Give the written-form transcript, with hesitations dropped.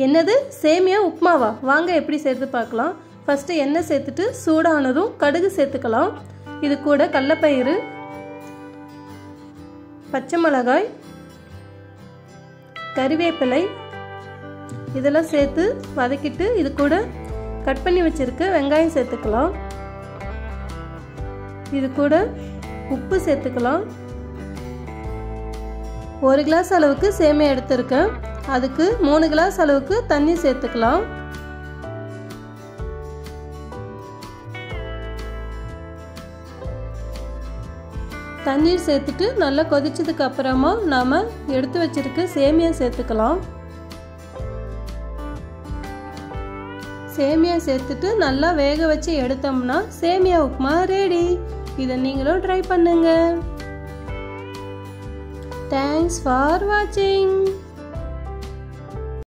என்னது சேமியா உப்புமாவா? வாங்க எப்படி சேர்த்து பார்க்கலாம். ஃபஸ்ட்டு எண்ணெய் சேர்த்துட்டு சூடானதும் கடுகு சேர்த்துக்கலாம். இது கூட கடலைப்பயிறு, பச்சை மிளகாய், கறிவேப்பிலை இதெல்லாம் சேர்த்து வதக்கிட்டு இது கூட கட் பண்ணி வச்சிருக்க வெங்காயம் சேர்த்துக்கலாம். இது கூட உப்பு சேர்த்துக்கலாம். 1 கிளாஸ் அளவுக்கு சேமியா எடுத்திருக்கேன். அதுக்கு 3 கிளாஸ் அளவுக்கு தண்ணி சேர்த்துக்கலாம். தண்ணீர் சேர்த்துட்டு நல்லா கொதிச்சதுக்கு அப்புறமா நாம எடுத்து வச்சிருக்க சேமியா சேர்த்துக்கலாம். சேமியா சேர்த்துட்டு நல்லா வேக வச்சு எடுத்தோம்னா சேமியா உப்புமா ரெடி. இதை நீங்களும் ட்ரை பண்ணுங்க. தேங்க்ஸ் ஃபார் வாட்சிங்.